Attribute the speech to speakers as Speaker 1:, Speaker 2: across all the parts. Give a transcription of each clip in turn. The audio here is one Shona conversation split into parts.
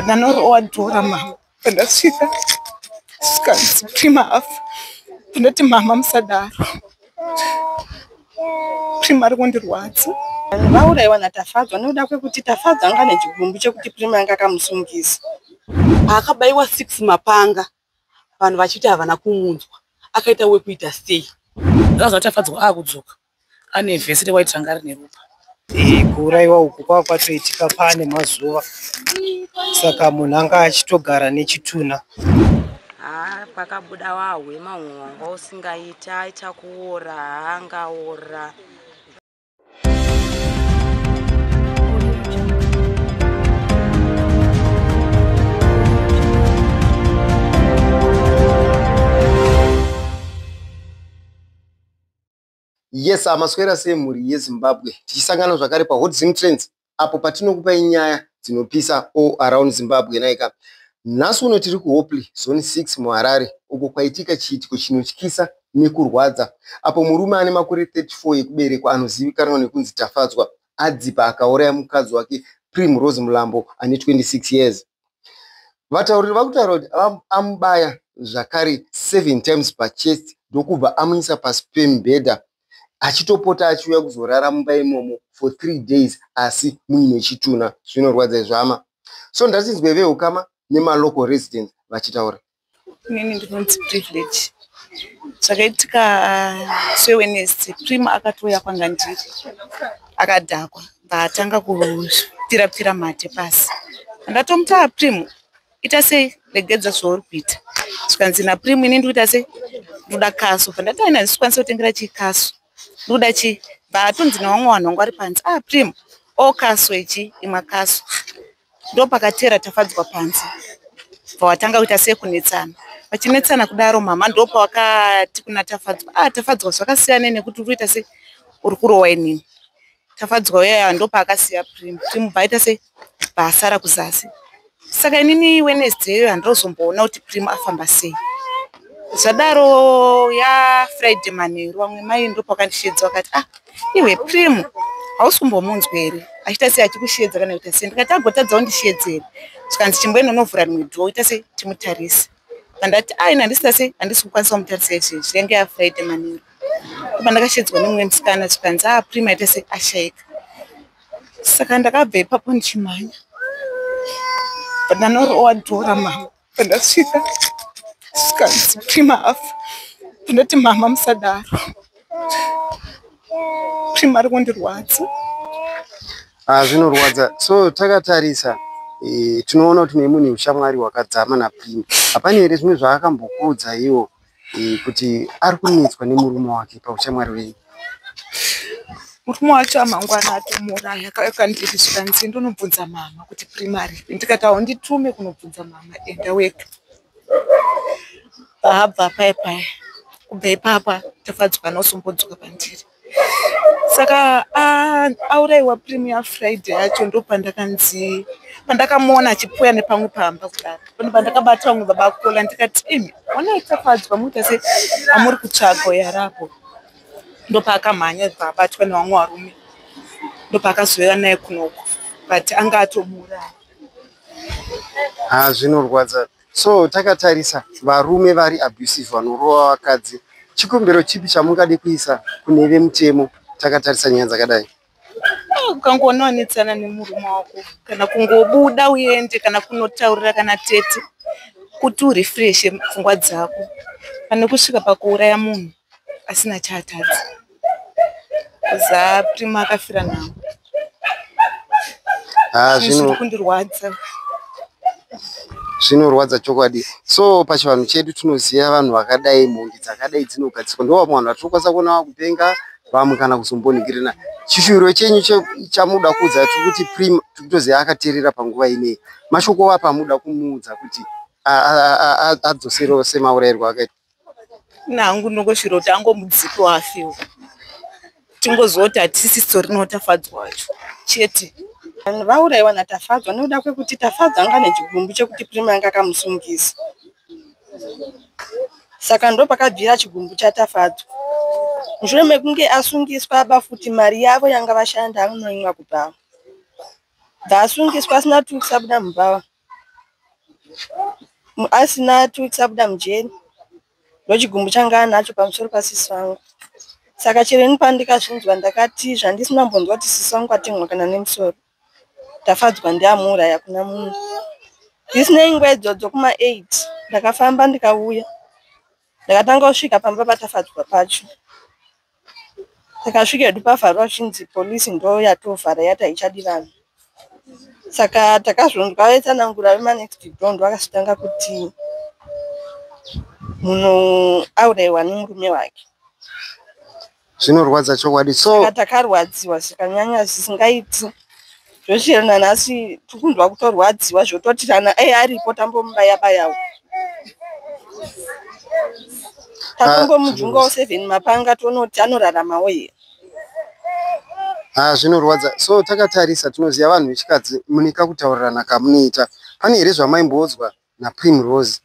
Speaker 1: Ndanorodhora mama pandasvika sikanzi Prima afa. Ndinoti mama musadaro, Prima ari kundirwadza.
Speaker 2: Vauraiwa naTafadzwa nokuda kwekuti Tafadzwa anga nechigumbu chekuti Prima anga akamusungisa.
Speaker 3: Akabayiwa 6 mapanga vanhu vachiti havana kumunzwa, akaita wekuita sei. Zvazva Tafadzwa akudzoka ane vhesi rewaiti ranga rine ropa.
Speaker 4: Kuuraiwa uku kwatoitika pane mazuva, saka munhu anga achitogara nechituna.
Speaker 5: Pakabuda wahwe mahunga usingaita aita kuora angaora.
Speaker 6: Yes, amaswera semhuri yeZimbabwe. Tichisangana zvakare paHot Zim Trends apo patinokupai nyaya dzinopisa all around Zimbabwe naika. Nhasi uno tiri kuHopley Zone 6 muHarare uko kwaitika chiitiko chinotyisa nekurwadza apo murume ane makore 34 ekuberekwa anozivikanwa nekunzi Tafadzwa adzipa akauraya mukadzi wake Primrose Mulambo ane 26 years. Vatauriri vakutaura kuti amubaya zvakare 7 times pachest ndokubva amuisa pasi pemubhedha achitopota achiuya kuzorara mumba imomo for 3 days asi muine chituna. Zvinorwadza izvama. So ndatinzwe veukama nemalocal residents vachitaura.
Speaker 1: Inini ndinonzi Privilege. Zvakaitika seWednesday, Prima akatouya kwanga ndiri akadhakwa ndatanga kupfira mate pasi. Ndatomuta Prima, ita sei regedza zvauri kuita. Zvikanzi naPrima ini ndikuita sei ndoda kasu. Pandati aina ndisikwanisa kutengera chikasu. Ndoda chi vatonzi nevamwe vanhu vangu vari panze. Prima kasu ichi imwe kasu. Ndo pakatera Tafadzwa panze. Pawatanga kuita sei kunetsana. Vachinetsana kudaro mama ndo pawakati kuna Tafadzwa. Tafadzwa zvakasiyana nekuti uri sei uri kurowa inini. Tafadzwa uya ndo paakasiya Prima. Prima baita sei basara kuzasi. Saka inini Wednesday handozomboona kuti Prima afamba sei. Zvadaro ya Friday manheru vamwe mai ndo pakandishedza vakati iwe Prima hausumbomunzwa here achita sei achikushedza kana kuita sei. Ndikati agotadza kundishedzera. Zvikanzi chimboenda unovhura rimwe dhoo ita sei timutarisa. Pandati ina handisita sei handisi kukwanisa kumutarisa izvezvi zvinenge ya Friday manheru. Pandakashedzwa nemumwe musikana zvikanzi Prima ita sei ashayika. Saka ndakabva ipapo ndichimhanya. Ndanorodhora mama pandasvika sikanzi Prima afa. Ndinoti mama musadaro, Prima ari kundirwadza.
Speaker 6: Zvinorwadza. So takatarisa tinoona kuti nemunhu ushamwari wakadzama naPrima. Hapana here zvimwe zvaakambokuudza iwo kuti ari kunetswa nemurume wake paushamwari wenyu?
Speaker 1: Murume wacho amangwana atomuraya akandiri zvikanzi ndonobvunza mama kuti Prima aripi. Ndikati nditume kunobvunza mama enda wega. Pahabva paya kubva ipapa Tafadzwa anosombodzoka pandiri. Saka auraiwa Prima ya Friday yacho ndo pandakanzi pandakamuona achipuya nepamwe pamba kudaro. Pandakabata vamwe baba kukola ndikati ona Tafadzwa muita sei amuri kutsvaga yarapo. Ndo paakamhanya pabatwa nevamwe varume. Ndo paakazoya naye kunoko but anga atomuraya.
Speaker 6: Zvinorwadza. So takatarisa varume vari abusive vanorova vakadzi. Chikumbiro chipi chamungade kuisa kune vemutemo takatarisa nyaya dzakadai?
Speaker 1: Ukangoona wanetsana nemurume wako kana kungobuda uende kana kunotaurira kana tete kuti urefreshe pfungwa dzako pane kusvika pakuuraya munhu asina chaatadza. Prima akafira nawo. Kundirwadza.
Speaker 6: Zvinorwadza chokwadi. So pachivanhu chedu tunoziva vanhu vakadai, mhongi dzakadai dzinogadzirwa. Ndo vamwe vanhu vatinokwanisa kuona vakupenga vamwe kana kuzomboningirana. Chishuviro chenyu chamuda kuudza kuti Prima tikutoziva akateerera panguva ineyi. Mashoko apa muda kumuudza kuti adzoserewo semaurayirwo akaita?
Speaker 1: Nangu nongoshiro kuti angomudziki wafiwa. Tingozoti hatisi stori noTafadzwa wacho chete.
Speaker 2: Vanhu vauraiwa naTafadzwa nokuda kwekuti Tafadzwa anga nechigumbu chekuti Prima anga akamusungisa. Saka ndo pakabvira chigumbu chaTafadzwa. Mushure mekunge asungiswa futi mari yavo yanga vashanda anononywa kubva. Ndasungiswa asina 2 weeks abuda mubava. Asina 2 weeks abuda mujeri. Ndochigumbu changa anacho pamusoro pasisi vangu. Saka chireni pandikazvinzwa ndakati zvandisina mbonzwa kuti sisi vangu atemwa kana nemusoro. Ndafadzwa ndiamuraya kuna munhu. Ndisinei nguva idzodzo kuma 8 ndakafamba ndikauya. Ndakatanga kusvika pamba patafadzwa pacho. Takasvika hedu pavharwa chinzi polisi ndo yatovhara yati haichadi vanhu. Saka takazondwa vetsanangura vemanext door vakasitanga kuti munhu aurayiwa nemurume wake.
Speaker 6: Zvinorwadza chokwadi. So
Speaker 2: takarwadziwa zvikanyanya zvisingaiti. Zvochirana nhasi tikunzwa kutorwadziwa zvototirana aripo tambomubaya bayawo. Tambomujungawo 7 mapanga tonoti anoraramawo here.
Speaker 6: Zvinorwadza. So takatarisa tinoziva vanhu vechikadzi munika kutaurirana kamunoita. Pane here zvamaimbodzwa naPrimrose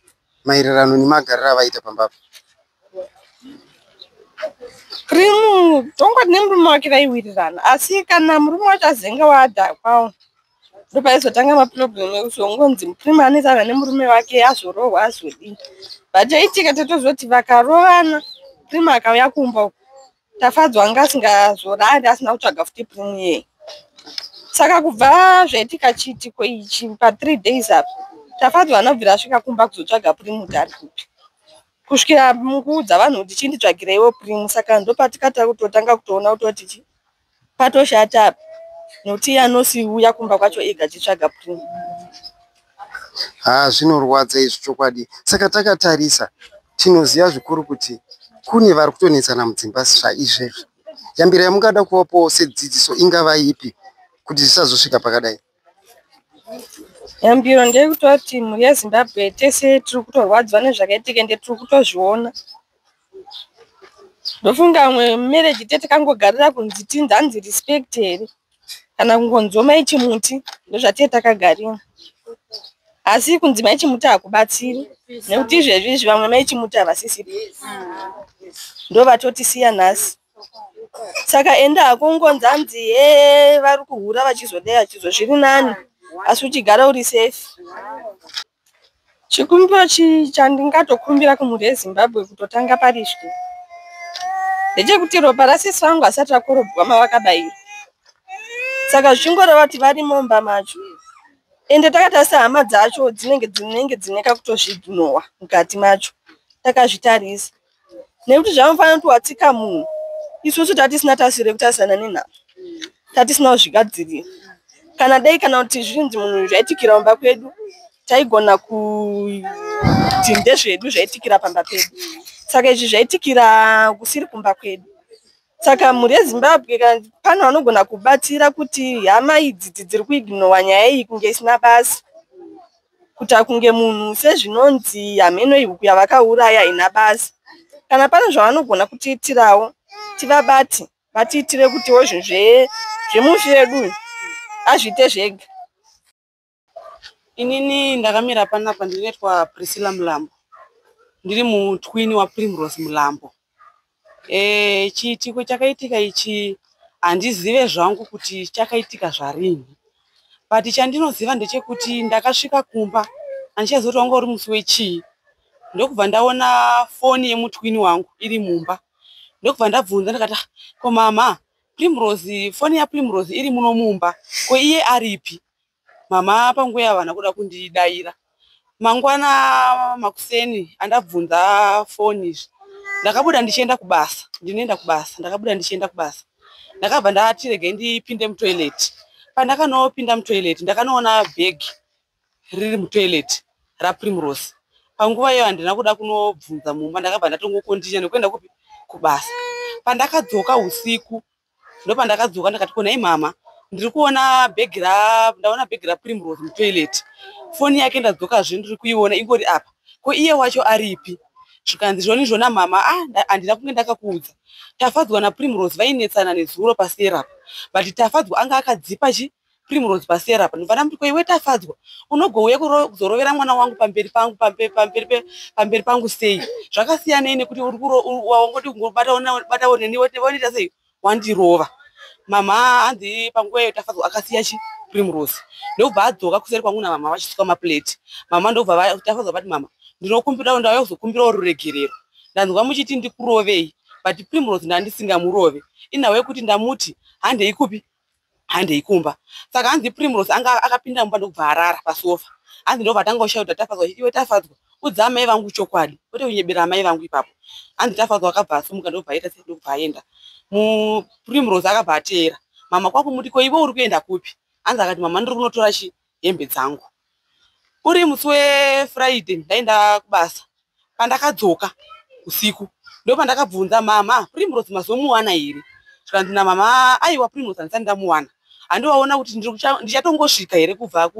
Speaker 6: maererano nemagariro avaita pambapa?
Speaker 2: Prim tongoti nemurume wake vaiwirirana, asi kana murume wacho azenga waadhakwawo ndopaizotanga maproblemu ekuzongonzi Prim anoitana nemurume wake azorohwa azodii. But aitika tatozoti vakarovana Prim akauya kumba uko tafadzwa anga asingazorari asina kutsvaga futi Prim iyeye. Saka kubva zvaitika chiitiko ichi pa3 days apo tafadzwa anobvira asvika kumba kuzotsvaga Prim kuti ari kupi. Kusvikira munguudza vanhu kuti chinditsvagireiwo Prim. Saka ndopatikatanga kutotanga kutoona kutoti patoshata apa nokuti anosiuya kumba kwacho ega achitsvaga Prim.
Speaker 6: Zvinorwadza izvi chokwadi. Saka takatarisa tinoziva zvikuru kuti kune vari kutonetsana mudzimba zvaizvezvi. Yambiro yamungada kuvapo sedzidziso ingava ipi kuti zvisazosvika pakadai?
Speaker 2: Yambiro ndeyekutoti mhuri yeZimbabwe tese tiri kutorwadziwa nezvakaitika ende tiri kutozviona. Ndofunga mwe marriage tete kangogarira kunzi tindanzi respect here kana kungonzoma ichimuti ndozvatete takagarira. Asi kunzi maichimuti hakubatsiri nekuti izvezvi vamwe maichimuti havasisipo ndo vatotisiya nhasi. Saka enda hakungonzi anzi vari kuhura vachizodai zviri nani asi uchigara uri safe. Chikumbiro chandingatokumbira kumhuri yeZimbabwe kutotanga parizvi ndechekuti ropa rasisi vangu asati rakorobhwa mavakabayira. Saka zvichingoreva kuti vari momba macho ende takatarisa hama dzacho dzinenge dzineka kutozvignowa mukati macho takazvitarisa nekuti zvanofanira kuti watsika munhu isusu tatisina tasiro yekutarisana nenhamo tatisina kuzvigadzirira. Kana dai kana kuti zvinzi munhu zvaitikira mumba kwedu taigona kuti ndezvedu zvaitikira pamba pedu. Saka izvi zvaitikira kusiri kumba kwedu. Saka mhuri yeZimbabwe kana pane vanogona kubatsira kuti hama idzi dziri kuignowa nyaya iyi kunge isina basa. Kuti kunge munhu sezvinonzi hameno ihuku yavakauraya ina basa. Kana pane zvavanogona kutiitirawo tivabati vatiitire kutiwo zvinhu zvemufi wedu azviite zvega.
Speaker 3: Inini ndakamira panapa ndinoitwa Priscilla Mulambo. Ndiri mutwini waPrimrose Mulambo. Chiitiko chakaitika ichi handizive zvangu kuti chakaitika zvarini. But chandinoziva ndechekuti ndakasvika kumba handichazoti wanga uri musi wechii. Ndokubva ndaona foni yemutwini wangu iri mumba. Ndokubva ndabvunza ndikati ko mama Primrose foni yaPrimrose iri muno mumba ko iye aripi? Mama panguva havana kuda kundidaira. Mangwana makuseni andabvunza foni izvi ndakabuda ndichienda kubasa. Ndinoenda kubasa ndakabuda ndichienda kubasa. Ndakabva ndati regai ndipinde mutoilet. Pandakanopinda mutoilet ndakanoona bhegi riri mutoilet raPrimrose. Panguva iyo handina kuda kunobvunza mumba ndakabva ndatongokondinya nekuenda kubasa. Pandakadzoka usiku ndopandakadzoka ndakati konai mama ndiri kuona ndaona bhegi raPrimrose mutoilet. Foni yake ndadzokazve ndiri kuiona ingori apa. Ko iye wacho aripi? Zvikanzi zvoni zvona mama handina kunge ndakakuudza. Tafadzwa naPrimrose vainetsana nezuro paSerapa. But Tafadzwa anga akadzipa Primrose paSerapa. Ndofana kuti iwe Tafadzwa unogouya kuzorovera mwana wangu pamberi pangu sei? Zvakasiyana nekuti wangoti batawo neni woita sei wandirova. Mama hanzi panguva iyo Tafadzwa akasiya Primrose ndobva adzoka kuseri kwangu namama vachisika maplate. Mama ndobva tafadzwa vati mama ndinokumbira ndauya kuzokumbirawo ruregerero ndanzwa muchiti ndikurovei but Primrose ndandisingamurove inawe kuti ndamuti handei kupi handei kumba. Saka hanzi Primrose akapinda mumba ndobva arara pasofa. Hanzi ndobva tanga ushauta Tafadzwa iwe Tafadzwa udza mai vangu chokwadi kwete kunyebera mai vangu ipapo. Hanzi Tafadzwa akabva asumuka ndobva aita ndobva aenda. Primrose akabva ateera mama kwakumuti ko iwe uri kuenda kupi. Hanzi akati mama ndiri kunotora hembe dzangu. Uri musi weFriday ndaenda kubasa. Pandakadzoka usiku ndopandakabvunza mama Primrose mazomuwana here. Zvikanzi namama aiwa Primrose handisati ndamuwana. Handiwaona kuti ndichatongosvika here kubva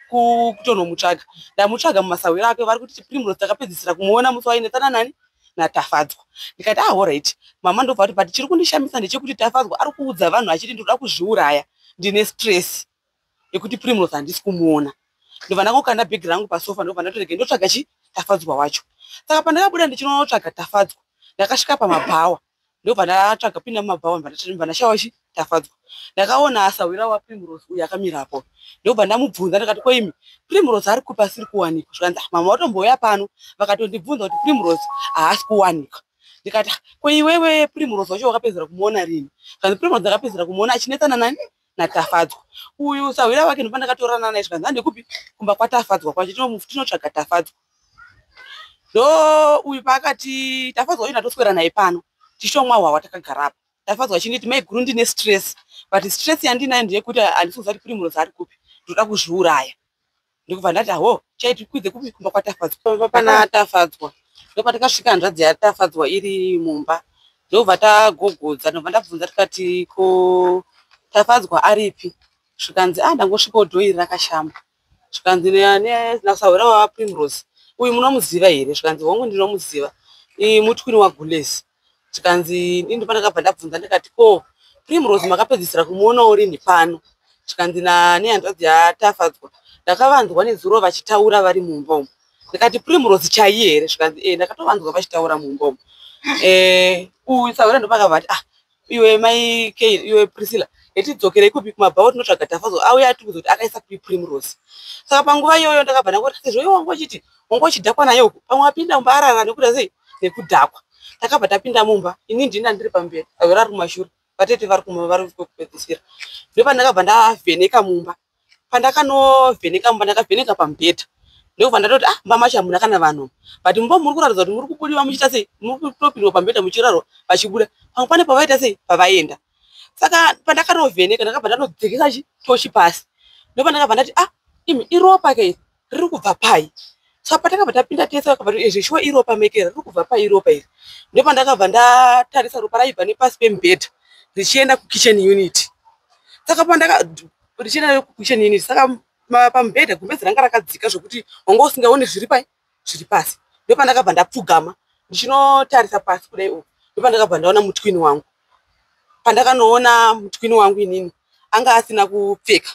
Speaker 3: kutonomutsvaga. Ndamutsvaga mumasawiro ake vari kuti Primrose takapedzisira kumuona musi wainetsana nani naTafadzwa. Ndikati alright mama ndobva kuti but chiri kundishamisa ndechekuti Tafadzwa ari kuudza vanhu achiti ndoda kuzviuraya ndine stress yekuti Primrose handisi kumuona. Ndobva ndangokanda bhegi rangu pasofa ndobva ndatorege ndotsvaga Tafadzwa wacho. Saka pandakabuda ndichinotsvaga Tafadzwa ndakasvika pamabhawa ndobva ndatsvaga pinda mumabhawa ndobva ndashawa Tafadzwa. Ndakaona asawira waPrimrose uyu akamirapo ndobva ndamubvunza ndikati ko imi Primrose ari kupi asiri kuwanikwa. Zvikanzi mama watombouya pano vakatondibvunza kuti Primrose haasi kuwanikwa. Ndikati ko iwewe Primrose wacho wakapedzera kumuona rini. Zvikanzi Primrose ndakapedzera kumuona achinetsana nani naTafadzwa. Uyu sawira wake ndopandakatorana naye zvikanzi handekupi kumba kwaTafadzwa kwacho tinotsvaga Tafadzwa. Ndo uyu pakati Tafadzwa uyu ndatoswera naye pano tishomwa hwawa takagara apa. Tafadzwa achinditi mai guru ndine stress but stress yandinayo ndeyekuti handisi kuziva kuti Primrose ari kupi ndoda kuzviuraya. Ndikubva ndati ho chaiti kwidze kupi kumba kwaTafadzwa pana Tafadzwa. Ndopatakasvika hanzvadzi yaTafadzwa iri mumba ndobva tagogodza ndobva ndabvunza tikati ko Tafadzwa aripi. Zvikanzi ndangosvikawo dhoiri rakashamba. Zvikanzi nasawira waPrimrose uyu munomuziva here. Zvikanzi hongu ndinomuziva mutwini waGulesi. Zvikanzi ndini pandakabva ndabvunza ndikati ko Primrose makapedzisira kumuonawo rini pano. Zvikanzi nehanzvadzi yaTafadzwa ndakavanzwa nezuro vachitaura vari mumba umu. Ndikati Primrose chaiye here. Zvikanzi ndakatovanzwa vachitaura mumba umu. Uyu sawira ndopakabva ati iwe mai iwe Priscilla yetidzokerei kupi kumabhawa tinotsvaga Tafadzwa auya atiudza kuti akaisa kupi Primrose. Saka panguva iyoyo ndakabva ndangoti sezvo iwe wanga uchidhakwa nayo pamwe wapinda mumba arara nekuda sei nekudhakwa. Takabva tapinda mumba ini ndini ndiri pamberi sawira ari kumashure vatete vari kupedzisira. Ndipo pandakabva ndavheneka mumba. Pandakanovheneka mumba ndakavheneka pamubhedha ndobva ndatoti mumba macho hamuna kana vanhu but mumba muri kuratidza kuti muri kubudiwa muchiita sei muri kutopindwa pamubhedha muchirarwa vachibuda pamwe pane pavaita sei pavaenda. Saka pandakanovheneka ndakabva ndanodzikisa tochi pasi ndobva ndakabva ndati imi iropa ke riri kubva pai. Saka patakabva tapinda tese vakabva zveshuwa iropa mekera riri kubva pai iropa iri. Ndobva ndakabva ndatarisa ropa raibva nepasi pemubhedha richienda kukitchen unit. Saka richienda kukitchen unit saka pamubhedha gumbezi ranga rakadzika zvokuti wanga usingaoni zviri pasi. Ndobva ndakabva ndapfugama ndichinotarisa pasi kudai uku. Ndobva ndakabva ndaona mutwini wangu. Pandakanoona mutwini wangu inini anga asina kupfeka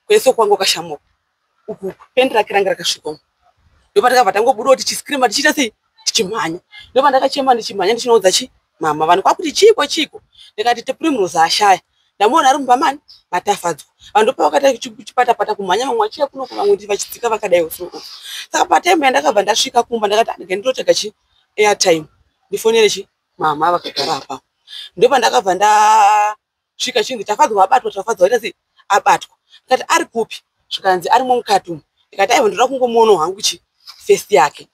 Speaker 3: kwese kwangu kashamuka uku pendi rake ranga rakasvika. Ndobva ndakabva tangobudawo tichiskirima tichiita sei tichimhanya. Ndobva ndakachema ndichimhanya ndichinoudza mama vanhu kwakuti chiko. Ndikati Primrose ashaya ndamuona ari mumba mani maTafadzwa. Vanhu ndopa vakaita kuchipata kumhanya mamwe achiya kuno vamwe ndi vachidzika vakadai usiku. Saka pataimu yandakabva ndasvika kumba ndakati ndinotega airtime ndifonere mama vakagara apa. Ndobva ndakabva ndasvika chinzi Tafadzwa abatwa. Tafadzwa waita sei abatwa. Ndikati ari kupi. Zvikanzi ari mukati umu. Ndikati aiwa ndoda kungomuonawo hangu fesi yake.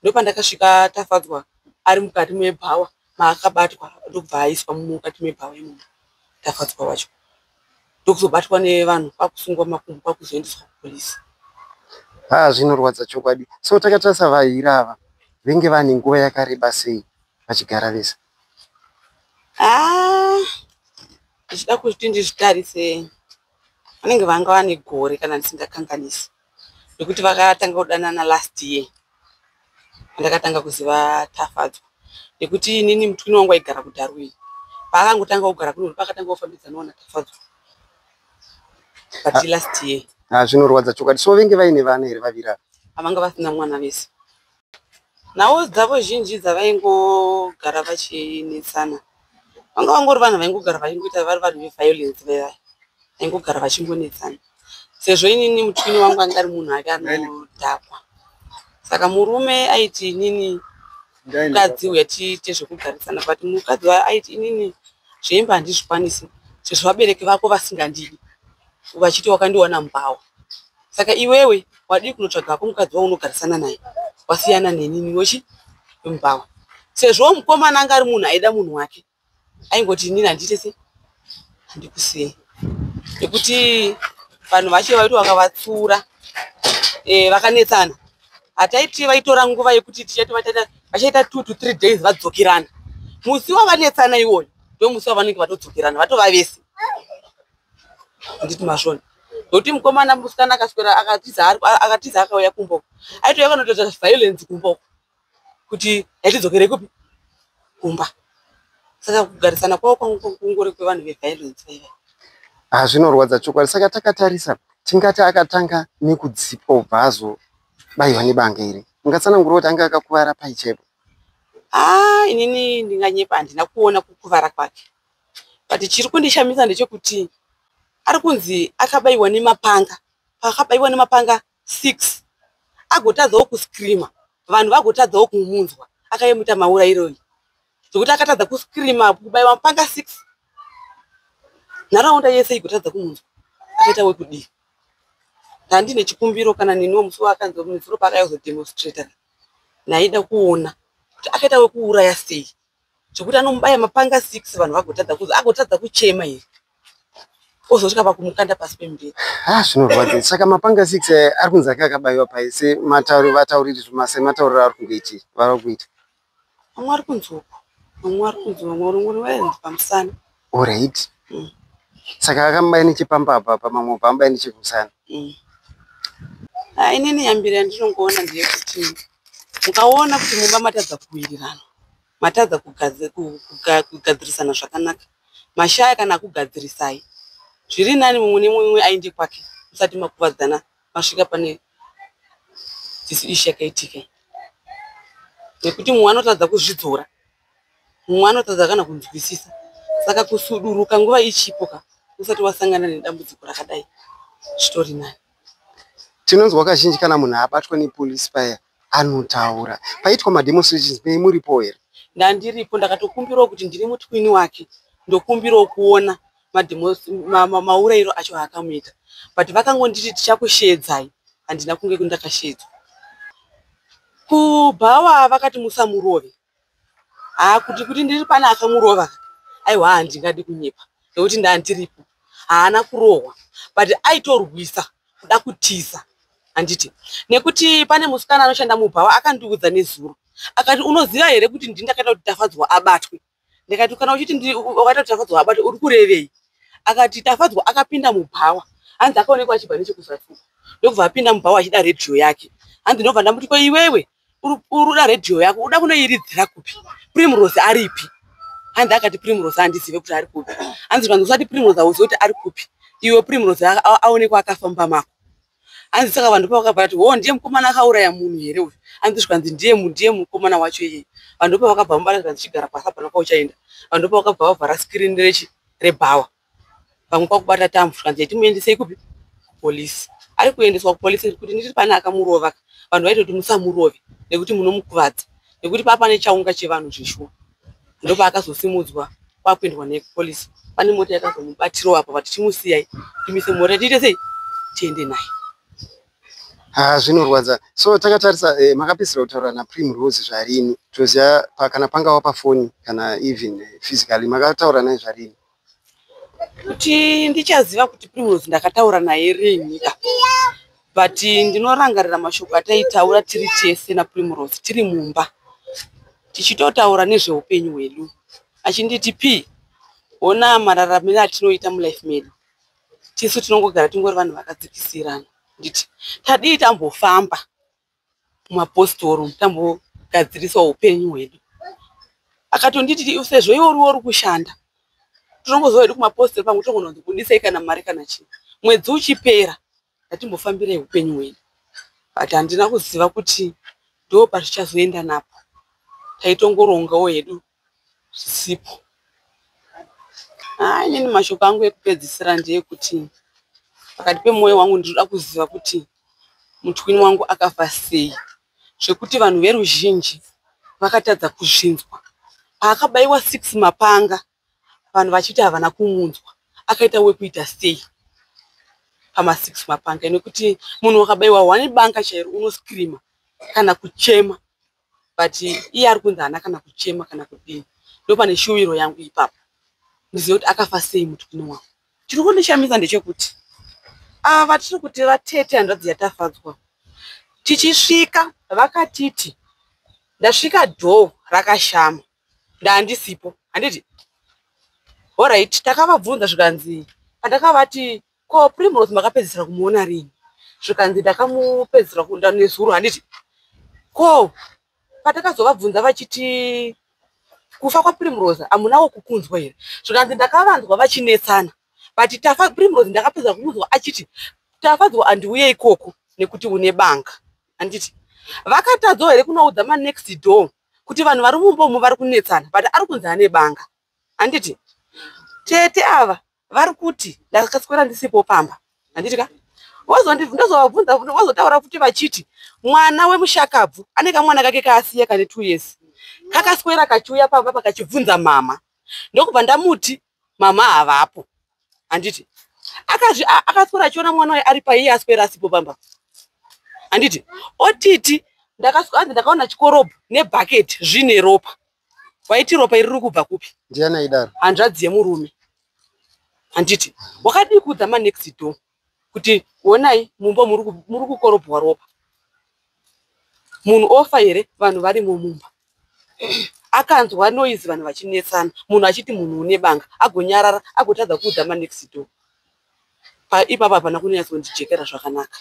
Speaker 3: Ndobva ndakasvika Tafadzwa ari mukati mebhawa maakabatwa ndobva aiswa mukati mebhawa imomo Tafadzwa wacho. Ndokuzobatwa nevanhu kwakusungwa makumbo kwakuzoendeswa kupolisi.
Speaker 6: Zvinorwadza chokwadi. So takatarisa vahira ava venge vane nguva yakareba sei vachigara vese.
Speaker 3: Ndichida kuti ndizvitarise vanenge vanga vane gore kana ndisingakanganisi nekuti vakatanga kudanana last year ndakatanga kuziva Tafadzwa nekuti inini mutwini wangu aigara kuDarwin paakangotanga kugara kuno pakatanga kufambidzana naTafadzwa but last year.
Speaker 6: Zvinorwadza chokwadi. So venge vaine vana here vaviri ava?
Speaker 3: Havanga vasina mwana vese. Nawo dzavo zhinji dzavaingogara vachinetsana vanga vangori vanhu vaingogara vaingoita vari vanhu veviolence vevaya. aingogara vachingonetsana. Sezvo inini mutwini wangu anga ari munhu ake anodhakwa, saka murume aiti inini mukadzi uyu atiite zvekugarisana, but mukadzi wayo aiti inini zveimba handizvikwanisi sezvo vabereki vako vasingandidi, vachiti wakandiwana mumbawa. Saka iwewe wadii kunotsvaga wako mukadzi wako unogarisana naye, wasiyana nenini wechi mumbawa. Sezvo mukomana anga ari munhu aida munhu wake, aingoti inini handite se handikusiyei, nekuti vanhu vacho vaiti vakavatsura vakanetsana, hataiti vaitora nguva yekuti vachaita 2 to 3 days vadzokerana. Musi wavanetsana iwoyo ndio musi wavanenge vatodzokerana, vatova vese. Handiti mazvona, nokuti mukomana musikana akaswera akatiza akauya kumboko, aitouya kanotoita violence kumboko kuti yatidzokere kupi kumba. Saka kugarisana kwavo kungori kwevanhu veviolence.
Speaker 6: Zvinorwadza chokwadi. Saka takatarisa tingati akatanga nekudzipa ubva azobayiwa nebanga iri, ungatsanangura kuti anga akakuvara paichepo?
Speaker 3: Inini ndinganyepa, handina kuona kukuvara kwake, but chiri kundishamisa ndechekuti ari kunzi akabayiwa nemapanga, akabayiwa nemapanga 6, agotadzawo kuscreama, vanhu vagotadzawo kumunzwa, akayemuita maurayiro zvokuti akatadza kuscreama, kubayiwa mapanga 6, nharaunda yese igotadza kumunzwa, akaita wekudii. Handine chikumbiro kana niniwo musi wakanzi muzuro paakayozodhemonstrata, naida kuona kuti akaita wekuuraya sei, zvokuti anomubaya mapanga 6 vanhu vagotadza kuzi agotadza kuchema here, ozosvika pakumukanda pasi pemubhedha.
Speaker 6: Zvinorwadza. Saka mapanga 6 ari kunzi akabayiwa pai, vatauriri sematauriro ari kungoiti vari kuita?
Speaker 3: Vamwe ari kunzi uko, vamwe ari kunzi vamwe vaenzi pamusana.
Speaker 6: Alright. Saka akamubaya nechepambapa, pamamwe pamubaya nechekumusana.
Speaker 3: Inini yambiri yandinongoona ndeyekuti mukaona kuti mumba matadza kuwirirana, matadza kugadzirisana zvakanaka, mashaya kana kugadzirisai, zviri nani mumwe nemumwe aende kwake, musati makuvadzana masvika pane ishi yakaitika. Nekuti mumwe anotadza kuzvidzora, mumwe anotadza kana kunzwisisa, saka kusuduruka nguva ichipo usati wasangana nedambudziko rakadai zvitori nani.
Speaker 6: Tinonzwa kazhinji kana munhu abatwa nepolisi paya anotaura. Paitwa mademonstrations nei muripo here?
Speaker 3: Ndandiripo, ndakatokumbirawo kuti ndiri mutwini wake, ndokumbirawo kuona maurayiro acho aakamuita, but vakangonditi tichakushedzai, handina kunge ndakashedzwa. Kubhawa vakati musamurove, kuti ndiri pane akamurova, aiwa handingadi kunyepa, nekuti ndandiripo, haana kurohwa, but aitorwisa kuda kutiza. Handiti nekuti pane musikana anoshanda mubhawa akandiudza nezuro, akati unoziva here kuti ndini ndakaita kuti Tafadzwa abatwe? Ndikati kana uchiti wakaita kuti Tafadzwa abatwe uri kurevei? Akati Tafadzwa akapinda mubhawa, hanzi akaonekwa achibva nechekusafuka, ndokubva apinda mubhawa achida redhiyo yake. Hanzi ndobva ndamuti ko iwewe uruda redhiyo yako uda kunoiridzira kupi? Primrose aripi? Hanzi akati Primrose handizive kuti ari kupi. Hanzi vanhu usati Primrose auzive kuti ari kupi, iwe Primrose aonekwa akafamba mako. Hanzi saka vanhu pavakabva vati ndiye mukomana akauraya munhu here uyu? Hanzi zvikanzi ndiye mukomana wacho iyeye. Vanhu pavakabva mubara zvichigara pasi apana kwauchaenda. Vanhu pavakabva vavhara skirini rebhawa, vamwe kwakubata tambo zvikanzi timuendesei kupi? Polisi. Ari kuendeswa kupolisi kuti ndiri pane akamurova, vanhu vaitoti musamurove nekuti munomukuvadza, nekuti papa nechaunga chevanhu zvishua. Ndopaakazosimudzwa kwakuendwa nepolisi. Pane mota yakazomubatirawo apo vati chimusiyai, timise mota tiite sei tiende naye.
Speaker 6: Zvinorwadza. So takatarisa makapedzisira kutaura naPrimrose zvarini? Toziva kana pangava pafoni kana even physically makataura naye zvarini?
Speaker 3: Kuti ndichaziva kuti Primrose ndakataura naye rini, but ndinorangarira mashoko ataitaura tiri tese naPrimrose tiri mumba tichitotaura nezveupenyu hwedu, achinditi ona mararamiro atinoita mulife medu, tisu tinongogara tingori vanhu vakadzikisirana. Nditi tadii tambofamba mumapostori tambogadzirisa upenyu hwedu. Akatonditi sezvo iwe uri kushanda, tinongoziva hedu kumapostori pamwe tongononzi kudisei kana mari kana chinhu, mwedzi uchipera ngatimbofambirei upenyu hwedu. But handina kuziva kuti ndo pazvichazoenda napo, taitongorongawo hedu zvisipo. Inini mashoko angu ekupedzisira ndeyekuti pakati pemwoyo wangu ndinoda kuziva kuti mutwini wangu akafa sei, zvekuti vanhu veruzhinji vakatadza kuzvinzwa. Paakabayiwa 6 mapanga vanhu vachiti havana kumunzwa, akaita wekuita sei pama 6 mapanga, nekuti munhu wakabayiwa 1 banga chairo unoskirima kana kuchema, but iye ari kunzi hana kana kuchema kana kudini. Ndopane shuwiro yangu ipapo ndizive kuti akafa sei mutwini wangu. Chiri kundishamisa ndechekuti ava tiri kuti vatete hanzvadzi yatafadzwa, tichisvika vakatiti ndasvika dhoo rakashama ndaandisipo, handiti alright. Takavabvunza zvikanzi pandakavati ko Primrose makapedzisira kumuona rini, zvikanzi ndakamupedzisira kunda nezuro, handiti ko patakazovabvunza vachiti kufa kwaPrimrose hamunawo kukunzwa here, zvikanzi ndakavanzwa vachinetsana, but tafa Primrose ndakapedzisira kumunzwa achiti tafadzwa handiuye ikoko nekuti une banga, handiti vakatadzawo here kunoudza manext door kuti vanhu vari mumbomo vari kunetsana but ari kunzi ane banga, handiti tete ava vari kuti ndakaswera ndisipo pamba, handiti ka ndozovabvunza vazotaura futi vachiti mwana wemushakabvu ane kamwana kake kaasiya kane 2 years kakaswera kachiuya pamba pakachibvunza mama, ndokubva ndamuti mama havapo, handiti akaswera achiona mwana waye ari paiye aswera asipo pamba, handiti otiti ndakaona chikorobho nebhaketi zvine ropa, waiti ropa iri riri kubva kupi?
Speaker 6: Ndiani aidaro?
Speaker 3: Hanzvadzi yemurume, handiti wakadii kuudza manext door kuti onai mumba muri kukorobhwa ropa, munhu ofa here vanhu varimo mumba. Akanzwa noizi vanhu vachinetsana, munhu achiti munhu une banga agonyarara agotadza kuudza manext door. Ipapa hapana kunyatsondijekera zvakanaka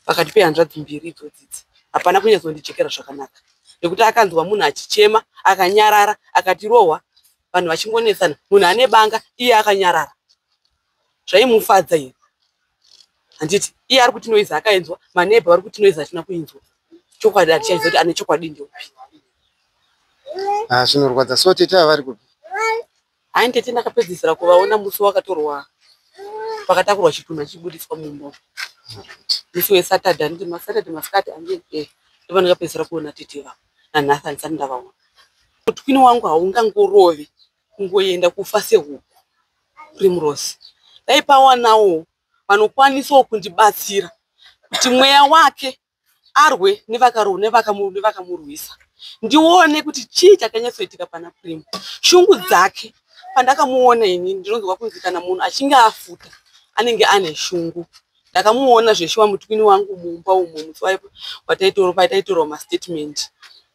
Speaker 3: pakati pehanzvadzi mbiri idzodzidzi, hapana kunyatsondijekera zvakanaka nekuti akanzwa munhu achichema akanyarara akatirohwa vanhu vachingonetsana, munhu ane banga iye akanyarara, zvaimufadza here, handiti iye ari kuti noizi akainzwa, manebha vari kuti noizi hatina kuinzwa, chokwadi hatichaziva kuti ane chokwadi ndeupi.
Speaker 6: Zvinorwadza. So tete ava vari kupi?
Speaker 3: Hayi tete ndakapedzisira kuvaona musi wakatorwa pakatakurwa chitunha chibudiswa mumba musi weSaturday, handiti maSaturday masikati hange ndipo ndakapedzisira kuona tete vavo nanhasi handisati ndavaona. Mutwini wangu haungangorove kungoenda kufa sehuku Primrose. Dai pawanawo vanokwanisawo kundibatsira kuti mweya wake arwe nevakamurwisa, ndione kuti chii chakanyatsoitika pana Prim. Shungu dzake pandakamuona ini ndinonzwa kunzi kana munhu achinge afuta anenge ane shungu. Ndakamuona zveshuwa mutvini wangu mumba umo musi pataitorwa mastatement.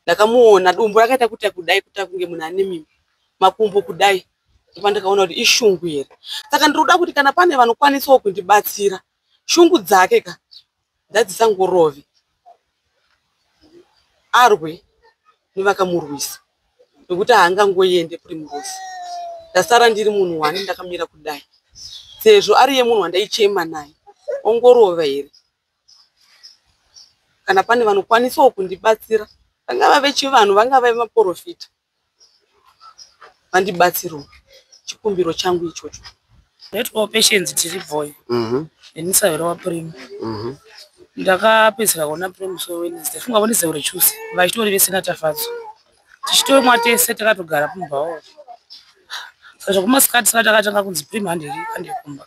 Speaker 3: Ndakamuona dumbu rakaita kuti kudai kuti kunge munhu ane mimba, makumbo kudai, ndipo ndakaona kuti ishungu here. Saka ndiroda kuti kana pane vanokwanisawo kundibatsira shungu dzake ka dzadzisangorove, arwe nevakamurwisa nekuti haangangoende Primrose. Ndasara ndiri munhu wani ndakamira kudai, sezvo ari yemunhu wandaichema naye, ongorova here. Kana pane vanokwanisawo kundibatsira, vangava vechivanhu vangava vemaprofita, vandibatsirewo. Chikumbiro changu ichocho.
Speaker 7: Network patients tiribvoyo. Ndinisavera waPrim. Ndakapedzisira kuona Prim so Wednesday. Funga Wednesday uri Tuesday. Vachitori vesina tafadzo. Tichitori mwatese takatogara pumba wavo. Saka kumasikati saka takatanga kunzi Prim handikumba.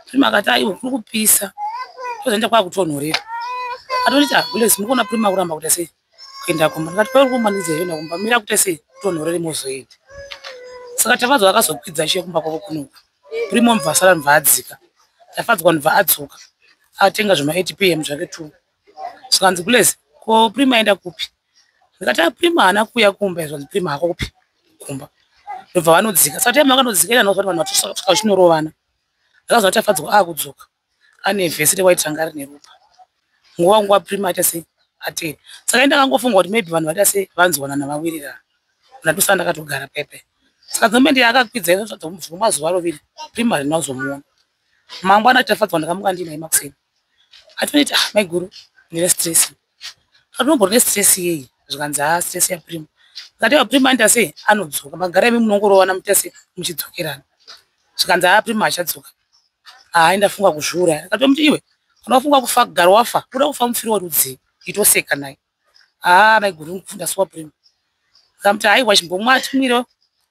Speaker 7: Prim akati aiwa kuri kupisa. Tozoenda kwakutonhorera. Atoti bulesi mukuona Prim akuramba kuti sei kuenda kumba. Ndikati pauri kumba ndizoenda kumba. Mira kuti sei kutonhorera mozoenda. Saka tafadzo akazokwidza chiye kumba kwavo kunoku. Prim wamubva asara mubva adzika. Tafadzwa mubva adzoka. Atenga zvema 8 PM zvake 2. Saka bulesi ko Prim aenda kupi? Ndikati Prim haana kuuya kumba izvo Prim hakopi kumba. Ndobva vanodzika. Saka time vakanodzika nozva vanhu vatisvika vachinorovana. Ndakazoti tafadzwa akudzoka. Ane vhesiti waitanga ari neropa. Nguva Prim aita sei atenda. Saka ndakangofunga kuti maybe vanhu vaita sei vanzwana navawirirana. Ndatusa ndakatogara pepe. Saka dzimbe ndiye akakwidza izvo zvadzomubvuma mazuva roviri. Prim harina kuzomuona. Mangwana tafadzwa ndakamuka ndinaye Maxine. Atoniti maiguru ndine stress. Anombori stress yei? Zvikanzi stress ya Prim. Ngati Prim aenda sei anodzoka. Magara imi munongorovana mutese muchidzokerana. zvikanzi Prima achadzoka. Ndafunga kuzviuraya. Ndikatomuti iwe unofunga kufa kugara wafa, unoda kufa mufiro werudzi, itoseka naye. Maiguru kufunda swa Prima. Ndikamuti haiwa chimbomwa chimwiro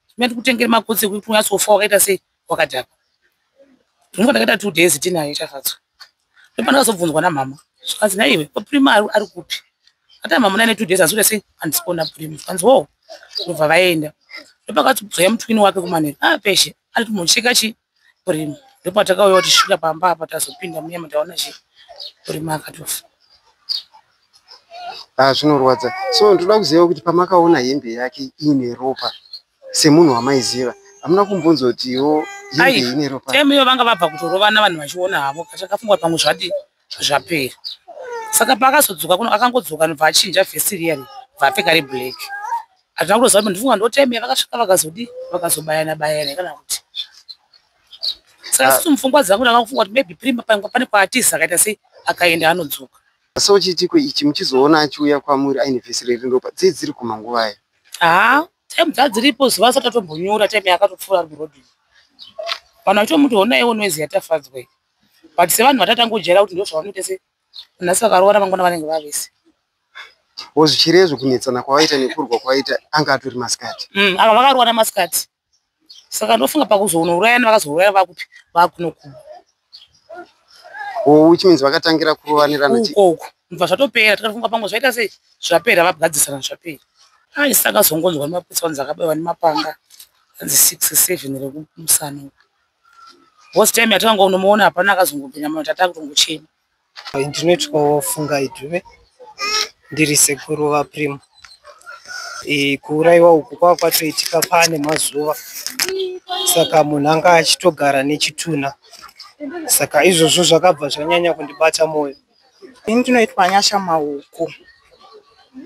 Speaker 7: chimene kutengera makotsi ekuti unyatsofa wakaita sei wakadhakwa. Ndinonga ndakaita 2 days tinayo Tafadzwa. Ndipo ndakazobvunzwa namama. Zvikanzi naiwe Prima ari kupi? Ata mama nane 2 days azoda sei andisipona Prima. Zvikanzi wo ndobva vaenda. Ndipo akatibvaya mutwini wake kumaneri. Peshe ari mucheka chi Prima. Ndipo takauya kuti svika pamba apa tazopinda munyama taona chi Prima akatofa.
Speaker 6: Zvinorwadza. So ndoda kuziva kuti pamakaona hembe yake ine ropa semunhu wamaiziva, hamuna kumbunza kuti iwo hembe ine ropa?
Speaker 7: Temiyo vanga vabva kutorovana vanhu vachiona havo, kachakafungwa pamwe zvati zvapera. Saka paakazodzoka kuno akangodzoka nobva achinja vhesi riyari vapfeka reblack. Hatina kutoziva kuti ndifunga ndotemiya vakasvika vakazobayana bayana kana kuti. Saka sisu mufungwa dzangu ndakafunga kuti maybe Prima pane kwaatiza akaita sei akaenda anodzoka.
Speaker 6: So chitiko ichi muchizoona achiuya kwamuri aine vhesi reropa dziri kumanguva aya?
Speaker 7: Time dzadziripo zuva asati atombonyora time yakatopfuura murodhi. Vanhu vachitomutoona iwo noizi Tafadzwa. But sevanhu vatatangojera kuti ndozvavanoita sei nhasi vakaroora mangwana vanenge vavese.
Speaker 6: Zvichirezvo kunetsana kwawaita nekurwa kwawaita anga atori masikati.
Speaker 7: Ava vakaroora masikati. Saka ndofunga pakuzourayana vakazouraya vakupi vakunokuba.
Speaker 6: Which means vakatangira kurovanirana
Speaker 7: uko ndibva zvatopera. Takafunga pamwe zvaita sei zvapera vagadzisana zvapera. Saka zongonzwa nemaputsa vanhu akabayiwa nemapanga anzi 6-7 rekumusana. Wose time yatanga unomuona hapana akazongopenya nyama tata kutongochema.
Speaker 4: Ndinotya funga idhuve ndiri sekuru vaPrima. Kuurayiwa uku kwatoitika pane mazuva, saka munhu anga achitogara nechituna. Saka izvozvo zvakabva zvanyanya kundibata moyo.
Speaker 8: Ndinoitwa Nyasha Mahuku,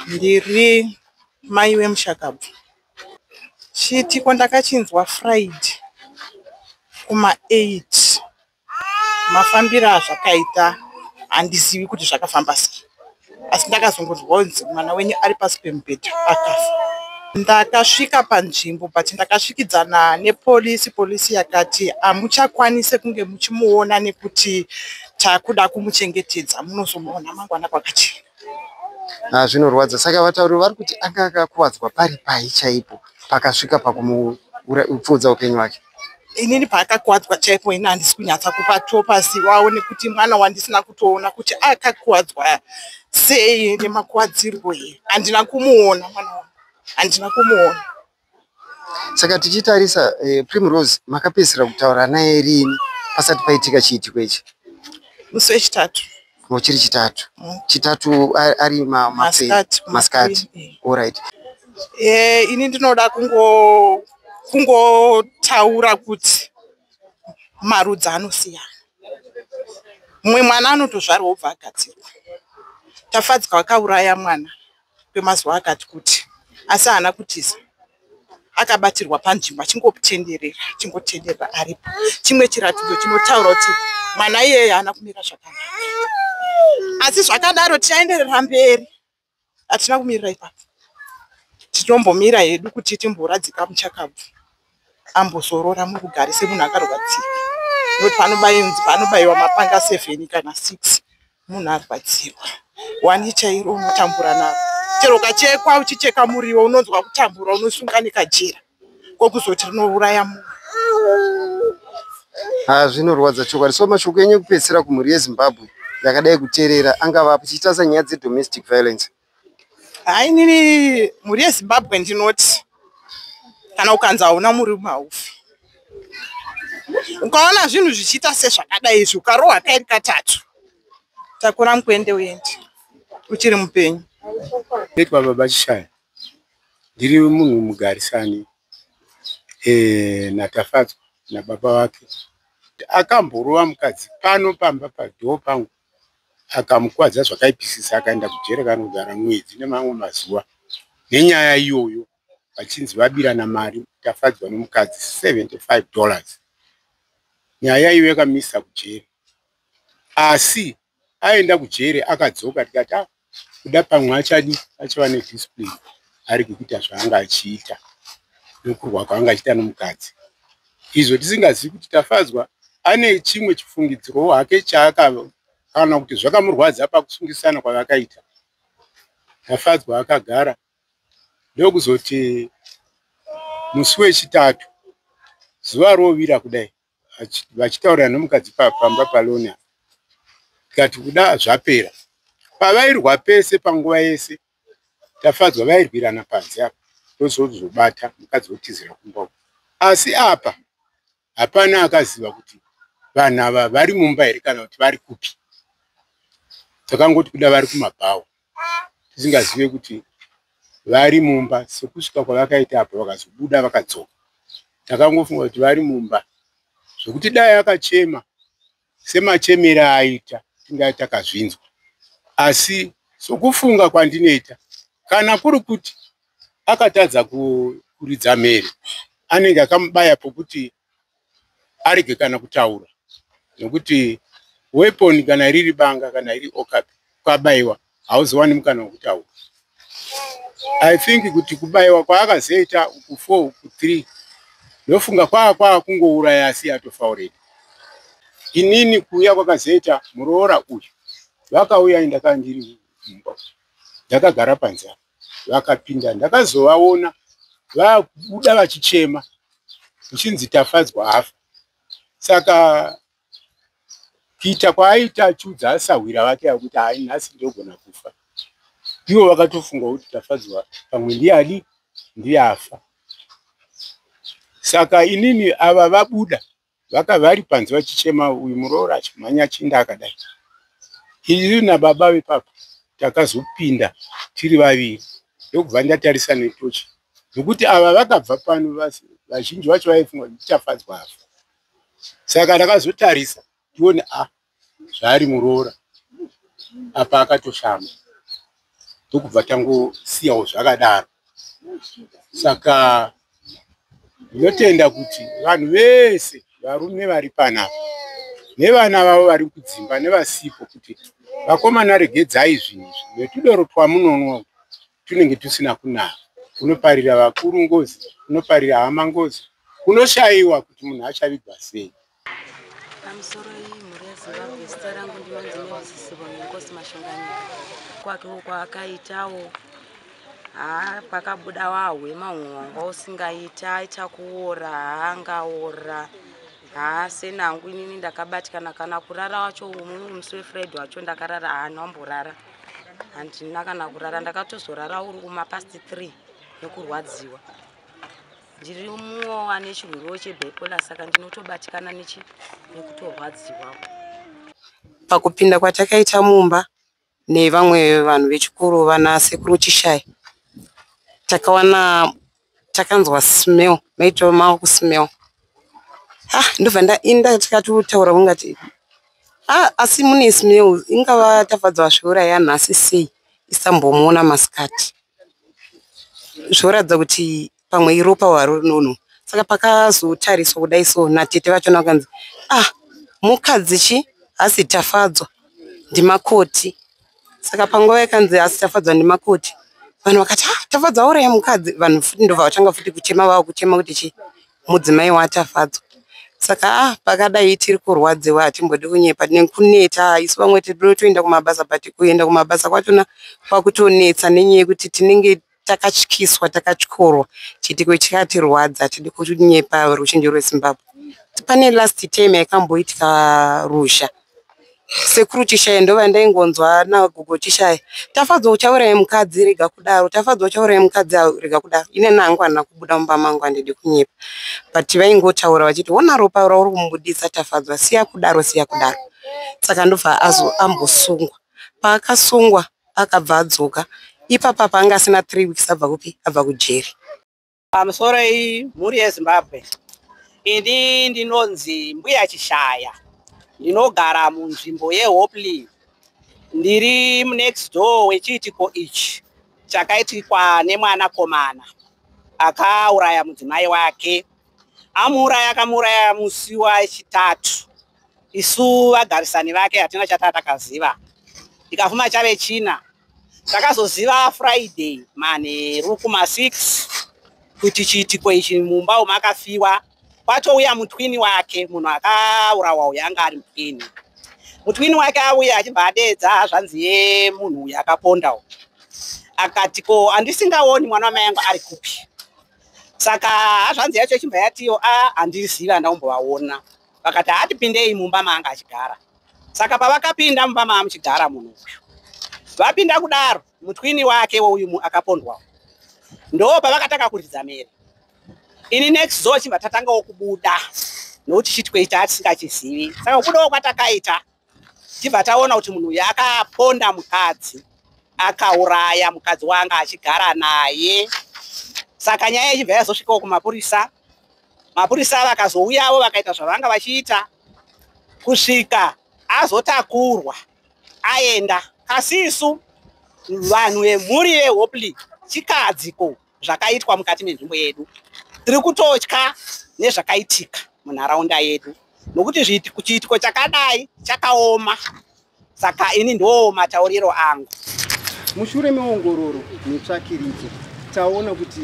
Speaker 8: ndiri mai wemushakabvu. Chiitiko ndakachinzwa Friday kuma8. Mafambiro azvakaita handizivi kuti zvakafamba sei, asi ndakazongonzwa kunzi mwana wenyu ari pasi pemubhedha akafa. Ndakasvika panzvimbo but ndakasvikidzana nepolisi yakati hamuchakwanise kunge muchimuona nekuti takuda kumuchengetedza, munozomuona mangwana kwakachena.
Speaker 6: Zvinorwadza. Saka vatauri vari kuti anga akakuwadzwa pari pai chaipo pakasvika pakumupfudza upenyu hwake?
Speaker 8: Inini paakakuwadzwa chaipo ini handisi kunyatsa kupa topasi wawo nekuti mwana wandisina kutoona kuti akakuwadzwa sei nemakuwadzirwo. Handina kumuona mwana wangu, handina kumuona.
Speaker 6: Saka tichitarisa Primrose makapedzisira kutaura naye rini pasati paitika chiitiko ichi?
Speaker 8: Musi wechitatu.
Speaker 6: Chiri chitatu. Chitatu ari masikati. Alright.
Speaker 8: Ini ndinoda kungotaura kuti marudzi anosiyana. Mumwe mwana anotozvarwa obva agadzirwa. Tafadzwa akauraya mwana kwemazuva akati kuti, asi haana kutiza. Akabatirwa panzvimbo achingotenderera aripo. Chimwe chiratidzo chinotaura kuti mwana iyeye haana kumira zvakanaka. Asi zvakadaro tichaenderera mberi. Hatina kumirira ipapo. Tinombomira hedu kuti timboradzika muchakabvu. Ambozorora mukugare semunhu akarwadziwa. Noti panobayiwa mapanga 7 kana 6 munhu arwadziwa. Wani chairo unotambura naro. Chero ukachekwa uchicheka muriwo unonzwa kutambura unosunga nekajira. Kokuzoti rinouraya munhu.
Speaker 6: Zvinorwadza chokwadi. So mashoko enyu kupedzisira kumhuri yeZimbabwe yakadai kuteerera angava achiita nyaya dzedomestic violence?
Speaker 8: Nini mhuri yeZimbabwe ndinoti kana ukanzi hauna murume haufi. Ukaona zvinhu zvichiita sezvakadai izvi ukarohwa kairi katatu, takura mukwende uende uchiri mupenyu.
Speaker 9: Nditwa Baba Chishaya, ndiri munhu mugarisani naTafadzwa nababa wake. Akamborova mukadzi pano pamba padhoo pangu akamukwadza zvakaipisisa, akaenda kujere kanogara mwedzi nemamwe mazuva nenyaya iyoyo. Vachinzi vabirana mari Tafadzwa nomukadzi $75. Nyaya iyo yakamisa kujere, asi aenda kujere akadzoka tikati kuda pamwe achava nediscipline ari kuita zvaanga achiita nokurwa kwaanga achiita nomukadzi. izvo tisingazivi kuti Tafadzwa ane chimwe chifungidziro hake kana kuti zvakamurwadza pakusungisana kwavakaita. Tafadzwa akagara ndokuzoti musi wechitatu zuva rovira kudai vachitaura nomukadzi pamba palona tikati kuda zvapera. Pavairwa pese panguva yese Tafadzwa vairwirana panze apa tozobata mukadzi wotizira kumba. Asi apa hapana akaziva kuti vanhu ava vari mumba here kana kuti vari kupi. Takangoti kuda vari kumabhawa tisingazive kuti vari mumba. Sekusvika kwavakaita apa vakazobuda vakadzoka takangofunga kuti vari mumba zvokuti dai akachema semachemera aita tingai takazvinzwa. Asi sokufunga kwandinoita kana kuri kuti akatadza kuridza mhere anenge akamubaya pokuti arege kana kutaura nokuti weapon kana riri banga kana iri okapi kwabayiwa hauzowani mukana wekutaura. I think kuti kubayiwa kwaakazoita uku 4 uku 3 ndofunga kwaa kungouraya asi atofa already. Inini kuuya kwakazoita muroora uyu vakauya ndakandiri mumba ndakagara panze vakapinda ndakazovaona vabuda vachichema uchinzi Tafadzwa hafa. Saka kuita kwaaita achudza asahwira vake akuti hai nhasi ndogona kufa. Ivo vakatofunga kuti Tafadzwa pamwe ndiani ndiye afa. Saka inini ava vabuda vakavari panze vachichema uyu muroora achimhanya chinda akadai. Iri nababa vepapa takazopinda tiri vaviri ndokubva ndatarisa netochi nokuti ava vakabva pano vazhinji vacho vaifunga kuti Tafadzwa afa. Saka ndakazotarisa tione zvari muroora apa akatoshama ndokubva tangosiyawo zvakadaro. Saka ndinotenda kuti vanhu vese varume vari panapa nevana vavo vari kudzimba nevasipo kuti vakomana regedzai zvinhu netudoro twamunonwa tunenge tusina kunaka. Kunoparira vakuru ngozi, kunoparira hama ngozi, kunoshayiwa kuti munhu achavigwa sei.
Speaker 5: Pamusoro yemhuri yeZimbabwe zita rangu ndinonzi Nevisisibo Nkosi Mashongani. Kwake kwaakaitawo pakabuda wahwema nhongo usingaita aita kuora haangaora. Senhangu inini ndakabatikana kana kurara wacho musi weFriday wacho ndakarara hanomborara. Handina kana kurara ndakatozorara uri kumapasti 3 nekurwadziwa. Ndiri mumwe ane chirwere chebipolar saka ndinotobatikana nekutorwadziwa.
Speaker 3: Pakupinda kwatakaita mumba nevamwe vanhu vechikuru vana sekuru Chishaya takawana takanzwa smell maito mauku smell. Ndobva ndakatotaura ungati asi mune smell ingava Tafadzwa zvouraya nhasi sei isambomuona masikati. Zvoratidza kuti pamwe iropa waro nono. Saka pakazotariswa kudai so natete vachona vakanzi mukadzi hasi Tafadzwa ndimakoti. Saka panguva yakanzi hasi Tafadzwa ndimakoti vanhu vakati Tafadzwa auraya mukadzi. Vanhu futi ndobva vatanga futi kuchema vavo kuchema kuti mudzimai waTafadzwa. Saka pakadai tiri kurwadziwa hatimbodi kunyepa nekuneta isu vamwe toenda kumabasa but kuenda kumabasa kwachona kwakutonetsa nenyaya yekuti tinenge takatyiswa takatyorwa chitiko chikatirwadza tidi kunyepa ruzhinji rweZimbabwe. Pane last time yakamboitika rusha sekuru Chishaya ndova ndaingonzwa nagogo Chishaya Tafadzwa uchauraya mukadzi rega kudaro, Tafadzwa uchauraya mukadzi rega kudaro. Ine nangu handina kubuda mumba mangu handidi kunyepa but vaingotaura vachiti ona ropa rauri kumubudisa Tafadzwa siya kudaro siya kudaro. Saka ndobva ambosungwa. Paakasungwa akabva adzoka ipapa panga asina 3 weeks abva kupi abva kujeri.
Speaker 10: Pamusoro yemhuri yeZimbabwe ini ndinonzi Mbuya Chishaya. Ndinogara munzvimbo yeHopley. Ndiri next door wechiitiko ichi chakaitikwa nemwana komana akauraya mudzimai wake. Amuuraya akamuuraya musi wechitatu. Isu vagarisani vake hatina chatakaziva. Tikafuma chave china. Takazoziva Friday manheru kuma 6 kuti chiitiko ichi mumba umakafiwa kwatouya mutwini wake, munhu akaurawa uyo anga ari mutwini. Mutwini wake auya achibva adedza zvanzi yemunhu uyo akaponda, akati ko andisingaoni mwana wamai angu ari kupi. Saka hazvanzi yacho ichibva yatiyo handizivi, handambovaona. Vakati hatipindei mumba maanga achigara. Saka pavakapinda mumba maamuchigara munhu uyu, vapinda kudaro mutwini wake uyu akapondwa, ndo pavakatanga kuridza mhere. Ini next zo chibva tatangawo kubuda nokuti chitweita hatisingachizivi. Saka kubudawo kwatakaita tibva taona kuti munhu uyu akaponda mukadzi, akauraya mukadzi wanga achigara naye. Saka nyaya ichibva yazosvikawo kumapurisa. Mapurisa vakazouyawo vakaita zvavanga vachiita kusvika azotakurwa aenda. Kasi isu vanhu vemhuri yeHopley chikadziko zvakaitwa mukati menzvimbo yedu tiri kutotya nezvakaitika munharaunda yedu, nokuti chiitiko chakadai chakaoma. Saka ini ndo matauriro angu.
Speaker 6: Mushure meongororo netsvakiridzo taona kuti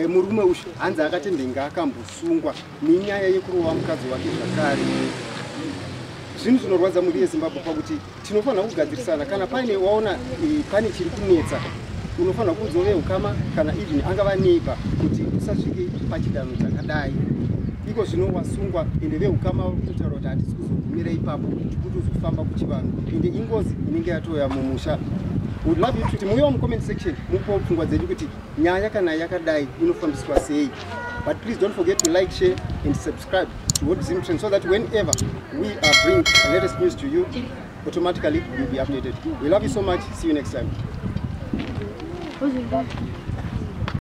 Speaker 6: murume uyu hanzi akatendenga akambosungwa nenyaya yekurova mukadzi wake zvakare. Zvinhu zvinorwadza muri yeZimbabwe pakuti tinofanira kugadzirisana. Kana paine waona pane chiri kunetsa, unofanira kuudzawo veukama kana even angava neighbor kuti usasvike pachidanho chakadai. Iko zvino wasungwa ende veukama kutaura kuti hatisi kuzogumira ipapo kuti uzofamba kuchivanhu ende ingozi inenge yatoya mumusha. Would love you to muyo comment section mupo pfungwa dzedu kuti nyaya kana yakadai inofambiswa sei. But please don't forget to like, share and subscribe to What Zim Trends so that whenever we bring the latest news to you, automatically you'll be updated. We love you so much. See you next time.